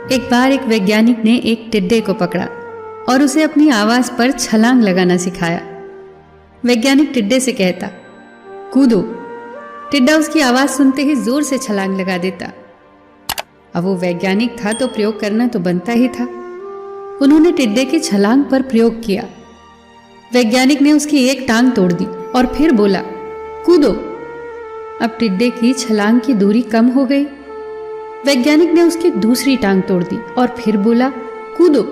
एक बार एक वैज्ञानिक ने एक टिड्डे को पकड़ा और उसे अपनी आवाज पर छलांग लगाना सिखाया। वैज्ञानिक टिड्डे से कहता, कूदो। टिड्डा उसकी आवाज सुनते ही जोर से छलांग लगा देता। अब वो वैज्ञानिक था तो प्रयोग करना तो बनता ही था। उन्होंने टिड्डे की छलांग पर प्रयोग किया। वैज्ञानिक ने उसकी एक टांग तोड़ दी और फिर बोला, कूदो। अब टिड्डे की छलांग की दूरी कम हो गई। वैज्ञानिक ने उसकी दूसरी टांग तोड़ दी और फिर बोला, कूदो।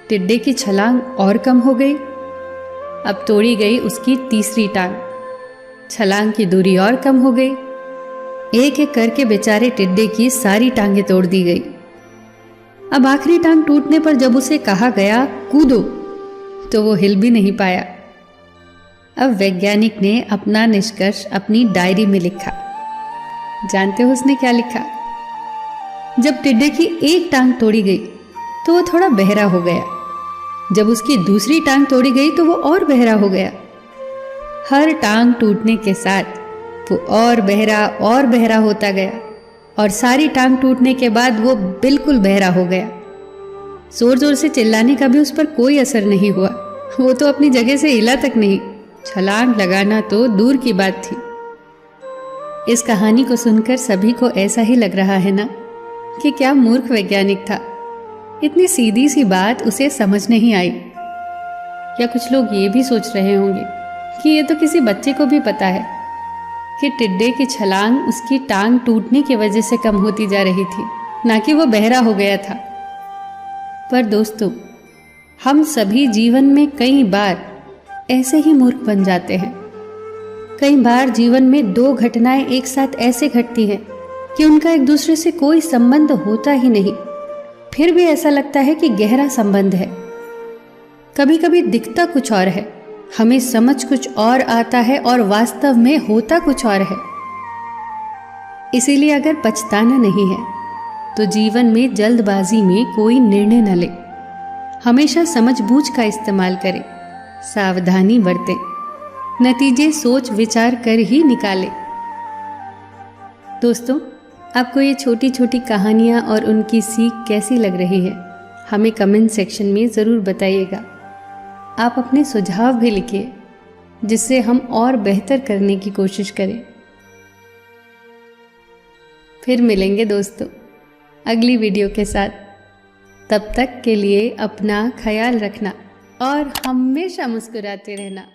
टिड्डे की छलांग और कम हो गई। अब तोड़ी गई उसकी तीसरी टांग। छलांग की दूरी और कम हो गई। एक एक करके बेचारे टिड्डे की सारी टांगें तोड़ दी गई। अब आखिरी टांग टूटने पर जब उसे कहा गया कूदो, तो वो हिल भी नहीं पाया। अब वैज्ञानिक ने अपना निष्कर्ष अपनी डायरी में लिखा। जानते हो उसने क्या लिखा? जब टिड्डे की एक टांग तोड़ी गई तो वो थोड़ा बहरा हो गया। जब उसकी दूसरी टांग तोड़ी गई तो वो और बहरा हो गया। हर टांग टूटने के साथ वो और बहरा होता गया और सारी टांग टूटने के बाद वो बिल्कुल बहरा हो गया। जोर जोर से चिल्लाने का भी उस पर कोई असर नहीं हुआ। वो तो अपनी जगह से हिला तक नहीं। छलांग लगाना तो दूर की बात थी। इस कहानी को सुनकर सभी को ऐसा ही लग रहा है ना कि क्या मूर्ख वैज्ञानिक था। इतनी सीधी सी बात उसे समझ नहीं आई। या कुछ लोग ये भी सोच रहे होंगे कि ये तो किसी बच्चे को भी पता है कि टिड्डे की छलांग उसकी टांग टूटने की वजह से कम होती जा रही थी, ना कि वो बहरा हो गया था। पर दोस्तों, हम सभी जीवन में कई बार ऐसे ही मूर्ख बन जाते हैं। कई बार जीवन में दो घटनाएं एक साथ ऐसे घटती हैं कि उनका एक दूसरे से कोई संबंध होता ही नहीं, फिर भी ऐसा लगता है कि गहरा संबंध है। कभी कभी दिखता कुछ और है, हमें समझ कुछ और आता है और वास्तव में होता कुछ और है। इसीलिए अगर पछताना नहीं है तो जीवन में जल्दबाजी में कोई निर्णय न ले। हमेशा समझबूझ का इस्तेमाल करें, सावधानी बरतें, नतीजे सोच विचार कर ही निकालें। दोस्तों, आपको ये छोटी छोटी कहानियाँ और उनकी सीख कैसी लग रही है, हमें कमेंट सेक्शन में ज़रूर बताइएगा। आप अपने सुझाव भी लिखिए जिससे हम और बेहतर करने की कोशिश करें। फिर मिलेंगे दोस्तों अगली वीडियो के साथ। तब तक के लिए अपना ख्याल रखना और हमेशा मुस्कुराते रहना।